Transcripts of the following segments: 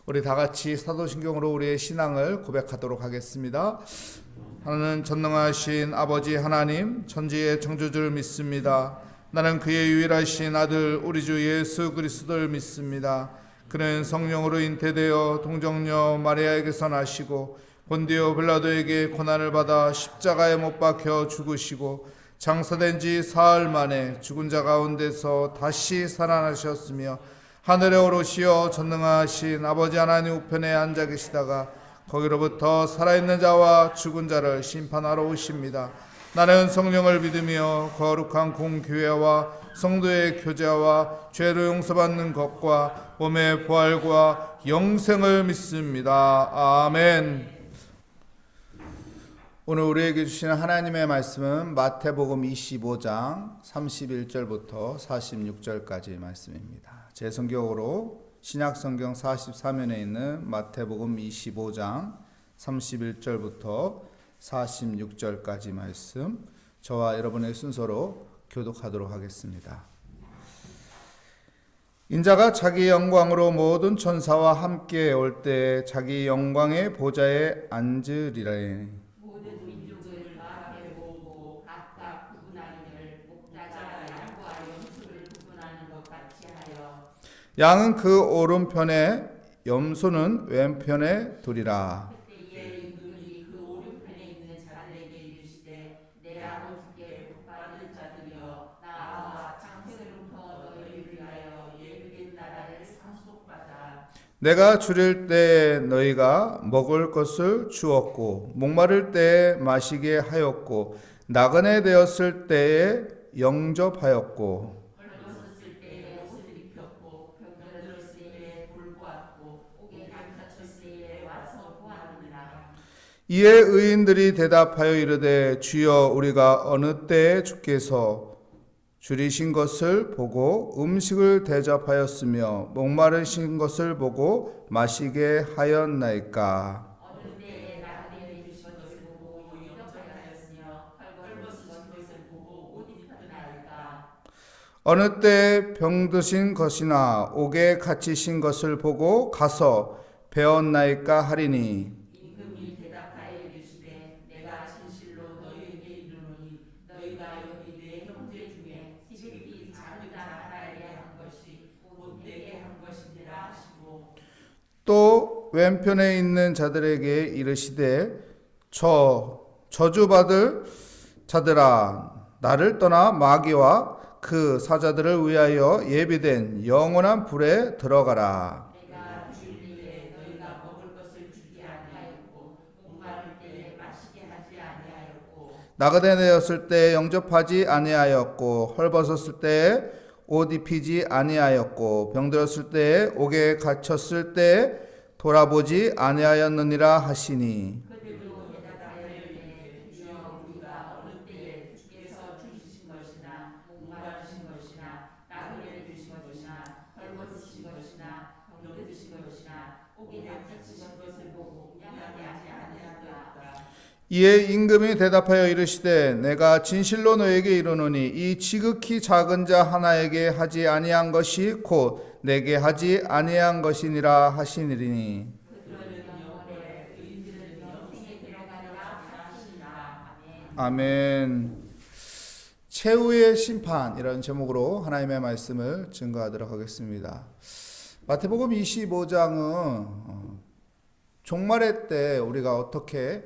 우리 다 같이 사도신경으로 우리의 신앙을 고백하도록 하겠습니다. 나는 전능하신 아버지 하나님, 천지의 창조주를 믿습니다. 나는 그의 유일하신 아들 우리 주 예수 그리스도를 믿습니다. 그는 성령으로 잉태되어 동정녀 마리아에게서 나시고 본디오 빌라도에게 고난을 받아 십자가에 못 박혀 죽으시고 장사된 지 사흘 만에 죽은 자 가운데서 다시 살아나셨으며 하늘에 오르시어 전능하신 아버지 하나님 우편에 앉아 계시다가 거기로부터 살아있는 자와 죽은 자를 심판하러 오십니다. 나는 성령을 믿으며 거룩한 공교회와 성도의 교제와 죄로 용서받는 것과 몸의 부활과 영생을 믿습니다. 아멘. 오늘 우리에게 주시는 하나님의 말씀은 마태복음 25장 31절부터 46절까지 말씀입니다. 제 성경으로 신약성경 44면에 있는 마태복음 25장 31절부터 46절까지 말씀, 저와 여러분의 순서로 교독하도록 하겠습니다. 인자가 자기 영광으로 모든 천사와 함께 올 때 자기 영광의 보좌에 앉으리라. 모든 민족을 마음에 모으고 각각 구분하기를 목자가 양과 염소를 구분하는 것 같이 하여 양은 그 오른편에 염소는 왼편에 두리라. 그때에 임금이 그 오른편에 있는 자들에게 이르시되 내 아버지께 복받은 자들이여 나와 창세로부터 너희를 위하여 예비된 나라를 상속받아. 내가 줄일 때 너희가 먹을 것을 주었고 목마를 때에 마시게 하였고 나그네 되었을 때에 영접하였고 헐벗었을 때에 옷을 입혔고 병들었을 때에 돌보았고 옥에 갇혔을 때에 와서 보았느니라. 이에 의인들이 대답하여 이르되 주여 우리가 어느 때에 주께서 줄이신 것을 보고 음식을 대접하였으며 목마르신 것을 보고 마시게 하였나이까. 어느 때에 나그네 되신 것을 보고 영접하였으며 헐벗으신 것을 보고 옷 입혔나이까. 어느 때 병드신 것이나 옥에 갇히신 것을 보고 가서 배웠나이까 하리니 임금이 대답하여 이르시되 내가 진실로 너희에게 이르노니 너희가 여기 내 형제 중에 시집이 작은 자 하나에게 한 것이 곧 내게 한 것이니라 하시고 또 왼편에 있는 자들에게 이르시되 저주받을 자들아 나를 떠나 마귀와 그 사자들을 위하여 예비된 영원한 불에 들어가라. 내가 주일에 너희가 먹을 것을 주지 아니하였고 목마를 때에 마시게 하지 아니하였고 나그네 되었을 때 영접하지 아니하였고 헐벗었을 때에 옷 입히지 아니하였고 병들었을 때에 옥에 갇혔을 때에 돌아보지 아니하였느니라 하시니 그들도 대답하여 이르되 주여 우리가 어느 때에 주께서 주시신 것이나 목마르신 것이나 나그네 되신 것이나 헐벗으신 것이나 병드신 것이나 옥에 갇히신 것을 보고 구경하게 하지 아니하였다. 이에 임금이 대답하여 이르시되 내가 진실로 너에게 이르노니 이 지극히 작은 자 하나에게 하지 아니한 것이 곧 내게 하지 아니한 것이니라 하시니니 그들은 영원에 의인들은 영생에 들어가리라 하시니라. 아멘. 아멘. 최후의 심판 이런 제목으로 하나님의 말씀을 증거하도록 하겠습니다. 마태복음 25장은 종말의 때 우리가 어떻게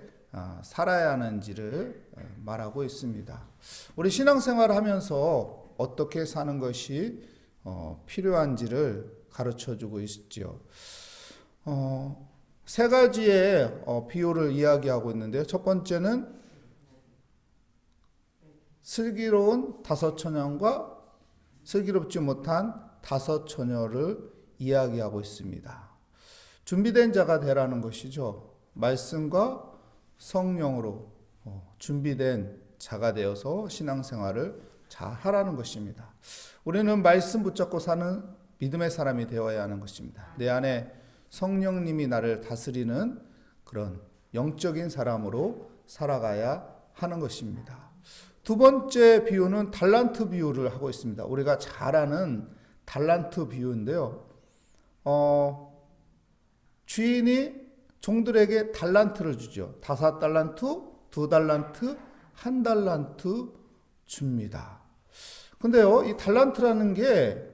살아야 하는지를 말하고 있습니다. 우리 신앙생활을 하면서 어떻게 사는 것이 필요한지를 가르쳐주고 있죠. 세 가지의 비유를 이야기하고 있는데요. 첫 번째는 슬기로운 다섯 처녀과 슬기롭지 못한 다섯 처녀를 이야기하고 있습니다. 준비된 자가 되라는 것이죠. 말씀과 성령으로 준비된 자가 되어서 신앙생활을 잘 하라는 것입니다. 우리는 말씀 붙잡고 사는 믿음의 사람이 되어야 하는 것입니다. 내 안에 성령님이 나를 다스리는 그런 영적인 사람으로 살아가야 하는 것입니다. 두 번째 비유는 달란트 비유를 하고 있습니다. 우리가 잘 아는 달란트 비유인데요. 주인이 종들에게 달란트를 주죠. 5달란트, 2달란트, 1달란트 줍니다. 근데요, 이 달란트라는 게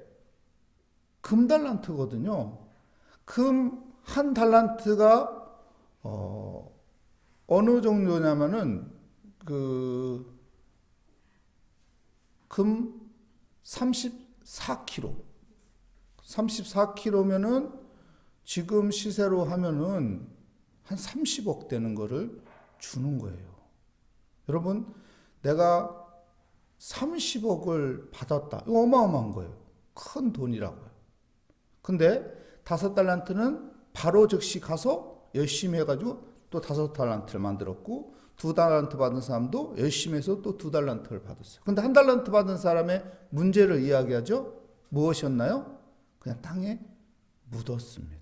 금달란트거든요. 금 1달란트가 어느 정도냐면은 금 34kg. 34kg면은 지금 시세로 하면은 한 30억 되는 거를 주는 거예요. 여러분, 내가 30억을 받았다. 이거 어마어마한 거예요. 큰 돈이라고요. 근데 5달란트는 바로 즉시 가서 열심히 해가지고 또 5달란트를 만들었고, 2달란트 받은 사람도 열심히 해서 또 2달란트를 받았어요. 근데 1달란트 받은 사람의 문제를 이야기하죠. 무엇이었나요? 그냥 땅에 묻었습니다.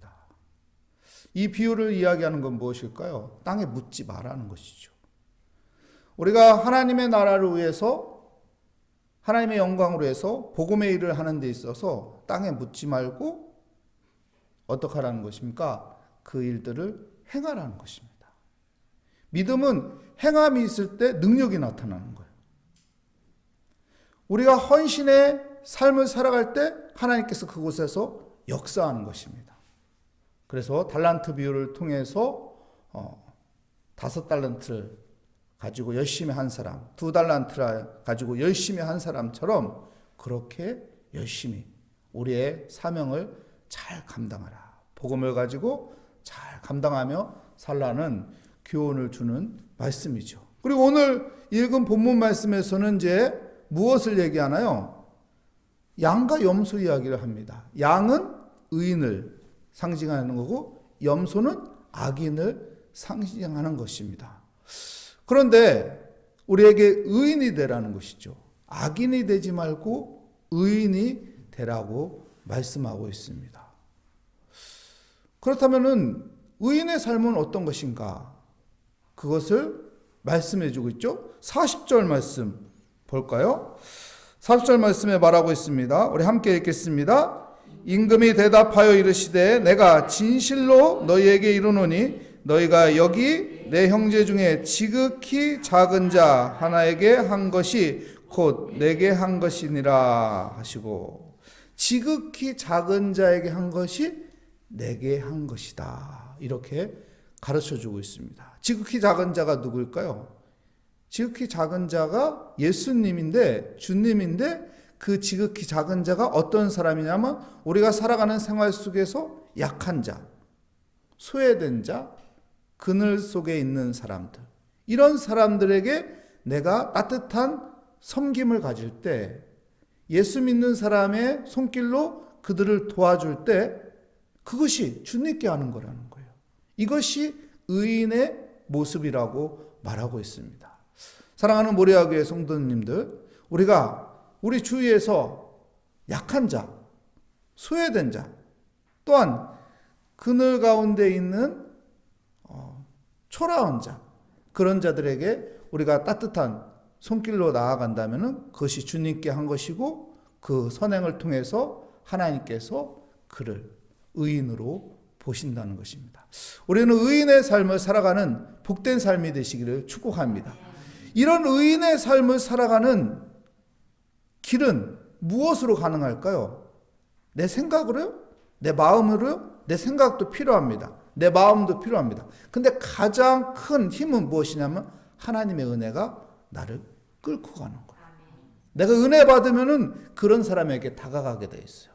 이 비유를 이야기하는 건 무엇일까요? 땅에 묻지 말라는 것이죠. 우리가 하나님의 나라를 위해서, 하나님의 영광을 위해서 복음의 일을 하는 데 있어서 땅에 묻지 말고 어떻게 하라는 것입니까? 그 일들을 행하라는 것입니다. 믿음은 행함이 있을 때 능력이 나타나는 거예요. 우리가 헌신의 삶을 살아갈 때 하나님께서 그곳에서 역사하는 것입니다. 그래서 달란트 비유를 통해서 5달란트를 가지고 열심히 한 사람, 2달란트를 가지고 열심히 한 사람처럼 그렇게 열심히 우리의 사명을 잘 감당하라. 복음을 가지고 잘 감당하며 살라는 교훈을 주는 말씀이죠. 그리고 오늘 읽은 본문 말씀에서는 이제 무엇을 얘기하나요? 양과 염소 이야기를 합니다. 양은 의인을 상징하는 거고 염소는 악인을 상징하는 것입니다. 그런데 우리에게 의인이 되라는 것이죠. 악인이 되지 말고 의인이 되라고 말씀하고 있습니다. 그렇다면은 의인의 삶은 어떤 것인가? 그것을 말씀해 주고 있죠. 40절 말씀 볼까요? 40절 말씀에 말하고 있습니다. 우리 함께 읽겠습니다. 임금이 대답하여 이르시되 내가 진실로 너희에게 이르노니 너희가 여기 내 형제 중에 지극히 작은 자 하나에게 한 것이 곧 내게 한 것이니라 하시고, 지극히 작은 자에게 한 것이 내게 한 것이다. 이렇게 가르쳐주고 있습니다. 지극히 작은 자가 누구일까요? 지극히 작은 자가 예수님인데, 주님인데, 그 지극히 작은 자가 어떤 사람이냐면 우리가 살아가는 생활 속에서 약한 자, 소외된 자, 그늘 속에 있는 사람들, 이런 사람들에게 내가 따뜻한 섬김을 가질 때, 예수 믿는 사람의 손길로 그들을 도와줄 때 그것이 주님께 하는 거라는 거예요. 이것이 의인의 모습이라고 말하고 있습니다. 사랑하는 모리아교회 성도님들, 우리가 우리 주위에서 약한 자, 소외된 자, 또한 그늘 가운데 있는 초라한 자, 그런 자들에게 우리가 따뜻한 손길로 나아간다면 그것이 주님께 한 것이고, 그 선행을 통해서 하나님께서 그를 의인으로 보신다는 것입니다. 우리는 의인의 삶을 살아가는 복된 삶이 되시기를 축복합니다. 이런 의인의 삶을 살아가는 길은 무엇으로 가능할까요? 내 생각으로요? 내 마음으로요? 내 생각도 필요합니다. 내 마음도 필요합니다. 근데 가장 큰 힘은 무엇이냐면 하나님의 은혜가 나를 끌고 가는 거예요. 내가 은혜 받으면은 그런 사람에게 다가가게 돼 있어요.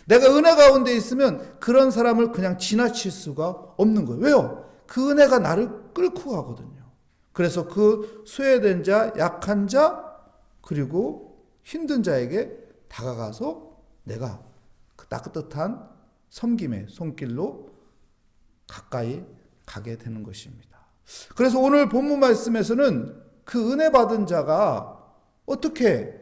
내가 은혜 가운데 있으면 그런 사람을 그냥 지나칠 수가 없는 거예요. 왜요? 그 은혜가 나를 끌고 가거든요. 그래서 그 소외된 자, 약한 자, 그리고 힘든 자에게 다가가서 내가 그 따뜻한 섬김의 손길로 가까이 가게 되는 것입니다. 그래서 오늘 본문 말씀에서는 그 은혜 받은 자가 어떻게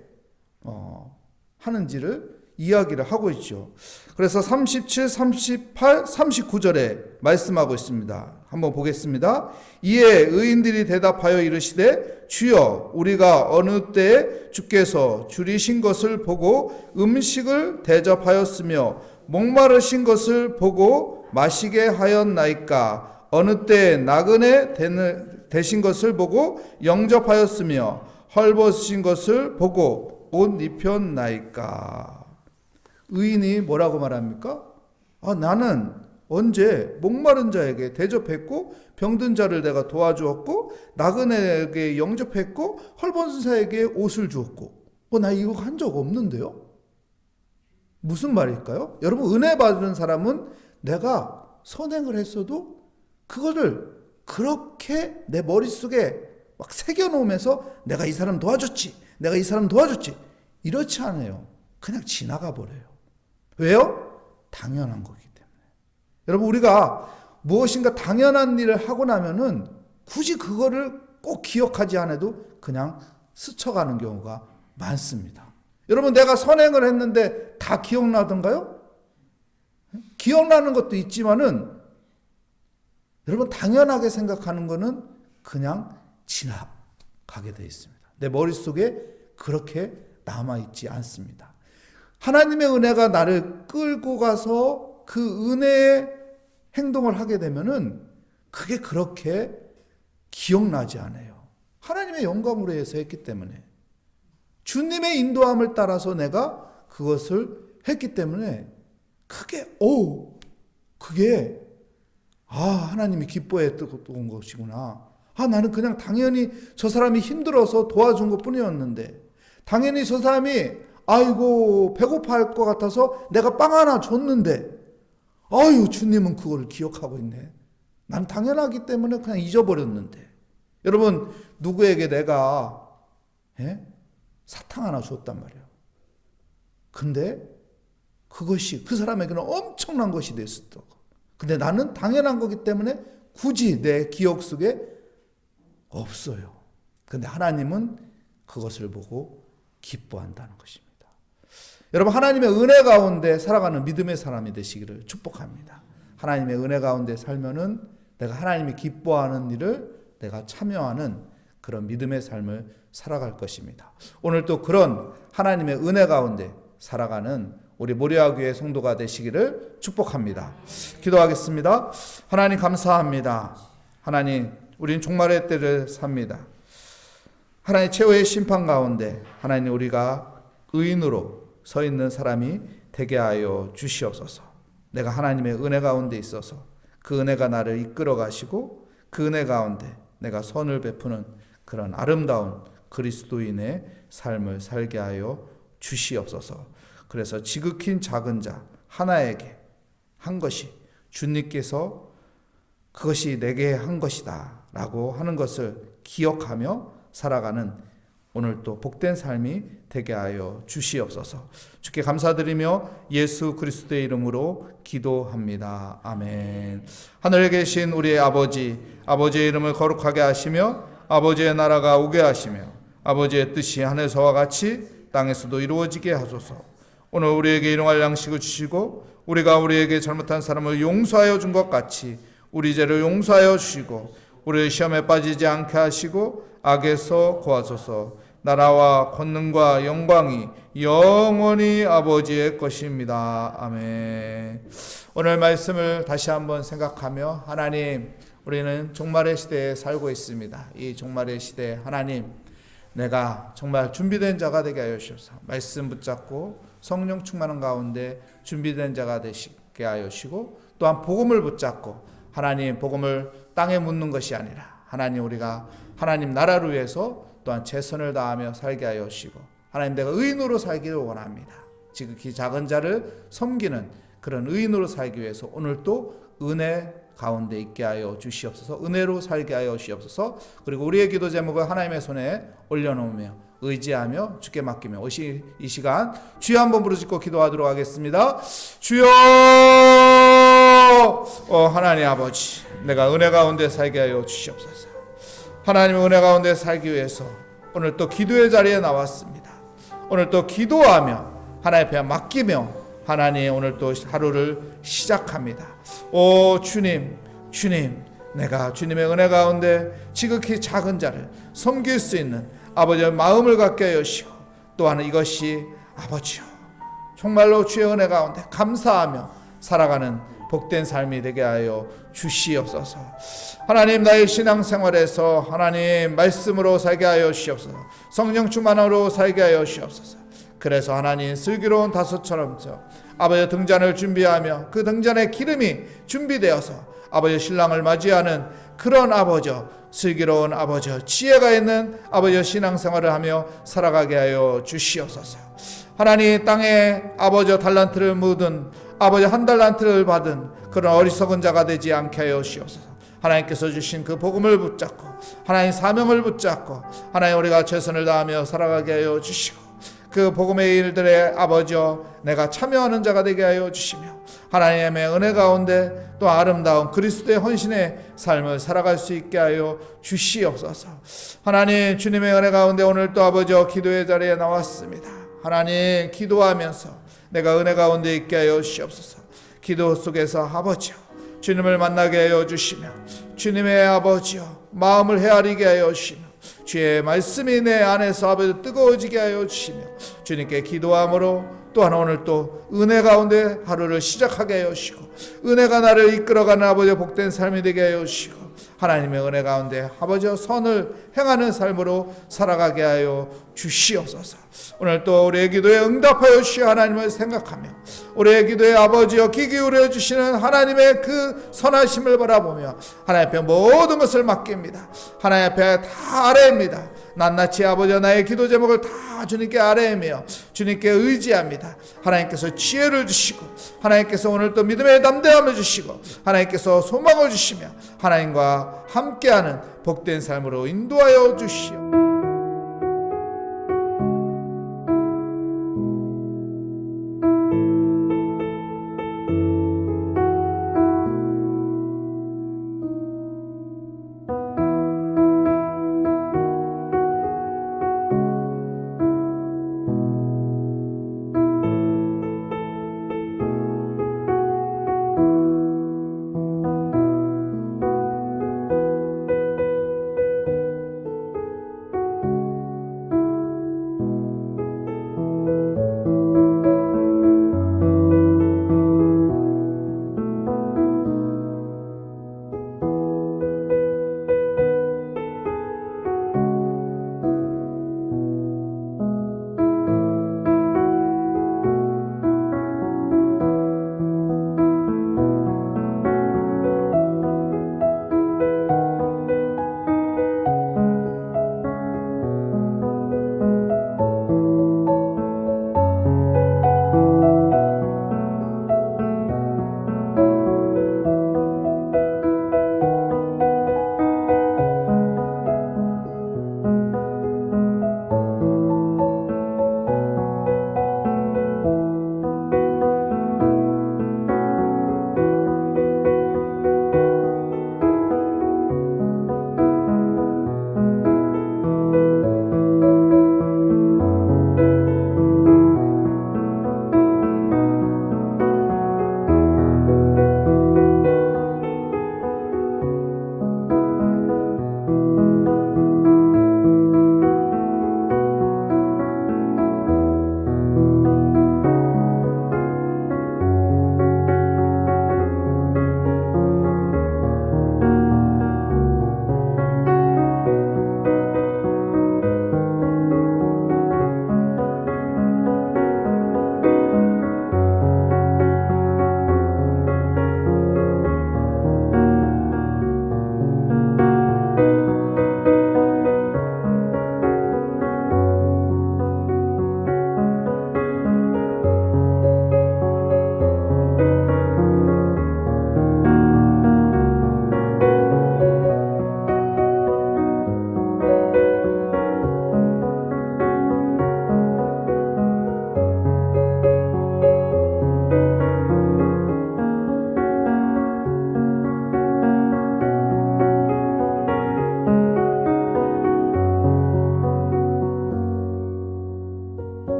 하는지를 이야기를 하고 있죠. 그래서 37, 38, 39절에 말씀하고 있습니다. 한번 보겠습니다. 이에 의인들이 대답하여 이르시되 주여 우리가 어느 때에 주께서 줄이신 것을 보고 음식을 대접하였으며 목마르신 것을 보고 마시게 하였나이까? 어느 때 나그네 되신 것을 보고 영접하였으며 헐벗으신 것을 보고 옷 입혔나이까? 의인이 뭐라고 말합니까? 나는 언제 목마른 자에게 대접했고 병든 자를 내가 도와주었고 나그네에게 영접했고 헐벗은 자에게 옷을 주었고 나 이거 한 적 없는데요? 무슨 말일까요? 여러분, 은혜 받은 사람은 내가 선행을 했어도 그거를 그렇게 내 머릿속에 막 새겨놓으면서 내가 이 사람 도와줬지, 내가 이 사람 도와줬지, 이렇지 않아요. 그냥 지나가 버려요. 왜요? 당연한 거기 때문에. 여러분, 우리가 무엇인가 당연한 일을 하고 나면은 굳이 그거를 꼭 기억하지 않아도 그냥 스쳐가는 경우가 많습니다. 여러분, 내가 선행을 했는데 다 기억나던가요? 기억나는 것도 있지만은 여러분, 당연하게 생각하는 거는 그냥 지나가게 되어 있습니다. 내 머릿속에 그렇게 남아있지 않습니다. 하나님의 은혜가 나를 끌고 가서 그 은혜의 행동을 하게 되면은 그게 그렇게 기억나지 않아요. 하나님의 영광으로 해서 했기 때문에, 주님의 인도함을 따라서 내가 그것을 했기 때문에 그게 하나님이 기뻐했던 것이구나. 나는 그냥 당연히 저 사람이 힘들어서 도와준 것 뿐이었는데, 당연히 저 사람이 배고파할 것 같아서 내가 빵 하나 줬는데 주님은 그걸 기억하고 있네. 난 당연하기 때문에 그냥 잊어버렸는데. 여러분, 누구에게 내가 사탕 하나 줬단 말이에요. 근데 그것이 그 사람에게는 엄청난 것이 됐었다고. 근데 나는 당연한 거기 때문에 굳이 내 기억 속에 없어요. 근데 하나님은 그것을 보고 기뻐한다는 것입니다. 여러분, 하나님의 은혜 가운데 살아가는 믿음의 사람이 되시기를 축복합니다. 하나님의 은혜 가운데 살면은 내가 하나님이 기뻐하는 일을 내가 참여하는 그런 믿음의 삶을 살아갈 것입니다. 오늘 또 그런 하나님의 은혜 가운데 살아가는 우리 모리아교회 성도가 되시기를 축복합니다. 기도하겠습니다. 하나님, 감사합니다. 하나님, 우리는 종말의 때를 삽니다. 하나님, 최후의 심판 가운데 하나님, 우리가 의인으로 서 있는 사람이 되게 하여 주시옵소서. 내가 하나님의 은혜 가운데 있어서 그 은혜가 나를 이끌어 가시고 그 은혜 가운데 내가 선을 베푸는 그런 아름다운 그리스도인의 삶을 살게 하여 주시옵소서. 그래서 지극히 작은 자 하나에게 한 것이 주님께서 그것이 내게 한 것이다 라고 하는 것을 기억하며 살아가는 오늘 또 복된 삶이 되게 하여 주시옵소서. 주께 감사드리며 예수 그리스도의 이름으로 기도합니다. 아멘. 하늘에 계신 우리의 아버지, 아버지의 이름을 거룩하게 하시며 아버지의 나라가 오게 하시며 아버지의 뜻이 하늘에서와 같이 땅에서도 이루어지게 하소서. 오늘 우리에게 일용할 양식을 주시고 우리가 우리에게 잘못한 사람을 용서하여 준 것 같이 우리 죄를 용서하여 주시고 우리를 시험에 빠지지 않게 하시고 악에서 구하소서. 나라와 권능과 영광이 영원히 아버지의 것입니다. 아멘. 오늘 말씀을 다시 한번 생각하며, 하나님, 우리는 종말의 시대에 살고 있습니다. 이 종말의 시대에 하나님, 내가 정말 준비된 자가 되게 하여 주옵소서. 말씀 붙잡고 성령 충만한 가운데 준비된 자가 되게 하여 주시고, 또한 복음을 붙잡고 하나님, 복음을 땅에 묻는 것이 아니라 하나님, 우리가 하나님 나라를 위해서 또한 최선을 다하며 살게 하여 주시고, 하나님, 내가 의인으로 살기를 원합니다. 지극히 작은 자를 섬기는 그런 의인으로 살기 위해서 오늘 또 은혜 가운데 있게 하여 주시옵소서. 은혜로 살게 하여 주시옵소서. 그리고 우리의 기도 제목을 하나님의 손에 올려놓으며 의지하며 주께 맡기며 이 시간 주여 한번 부르짖고 기도하도록 하겠습니다. 주여, 하나님 아버지, 내가 은혜 가운데 살게 하여 주시옵소서. 하나님의 은혜 가운데 살기 위해서 오늘 또 기도의 자리에 나왔습니다. 오늘 또 기도하며 하나님 앞에 맡기며 하나님, 오늘 또 하루를 시작합니다. 주님, 내가 주님의 은혜 가운데 지극히 작은 자를 섬길 수 있는 아버지의 마음을 갖게 하여 주시고, 또한 이것이 아버지요, 정말로 주의 은혜 가운데 감사하며 살아가는 복된 삶이 되게 하여 주시옵소서. 하나님, 나의 신앙생활에서 하나님 말씀으로 살게 하여 주시옵소서. 성령 충만으로 살게 하여 주시옵소서. 그래서 하나님 슬기로운 다섯처럼 아버지 등잔을 준비하며 그 등잔에 기름이 준비되어서 아버지 신랑을 맞이하는 그런 아버지, 슬기로운 아버지, 지혜가 있는 아버지 신앙생활을 하며 살아가게 하여 주시옵소서. 하나님, 땅에 아버지 달란트를 묻은 아버지 한 달란트를 받은 그런 어리석은 자가 되지 않게 하여 주시옵소서. 하나님께서 주신 그 복음을 붙잡고 하나님 사명을 붙잡고 하나님 우리가 최선을 다하며 살아가게 하여 주시고 그 복음의 일들의 아버지여 내가 참여하는 자가 되게 하여 주시며 하나님의 은혜 가운데 또 아름다운 그리스도의 헌신의 삶을 살아갈 수 있게 하여 주시옵소서. 하나님, 주님의 은혜 가운데 오늘 또 아버지여 기도의 자리에 나왔습니다. 하나님, 기도하면서 내가 은혜 가운데 있게 하여 주시옵소서. 기도 속에서 아버지여 주님을 만나게 하여 주시며 주님의 아버지여 마음을 헤아리게 하여 주시며 주의 말씀이 내 안에서 아버지 뜨거워지게 하여 주시며 주님께 기도함으로 또한 오늘 또 은혜 가운데 하루를 시작하게 하여 주시고 은혜가 나를 이끌어가는 아버지 복된 삶이 되게 하여 주시고 하나님의 은혜 가운데 아버지 선을 행하는 삶으로 살아가게 하여 주시옵소서. 오늘 또 우리의 기도에 응답하여 주시어 하나님을 생각하며 우리의 기도에 아버지여 귀 기울여 주시는 하나님의 그 선하심을 바라보며 하나님 앞에 모든 것을 맡깁니다. 하나님 앞에 다 아뢰입니다. 낱낱이 아버지 나의 기도 제목을 다 주님께 아뢰며 주님께 의지합니다. 하나님께서 지혜를 주시고 하나님께서 오늘 또 믿음의 담대함을 주시고 하나님께서 소망을 주시며 하나님과 함께하는 복된 삶으로 인도하여 주시오.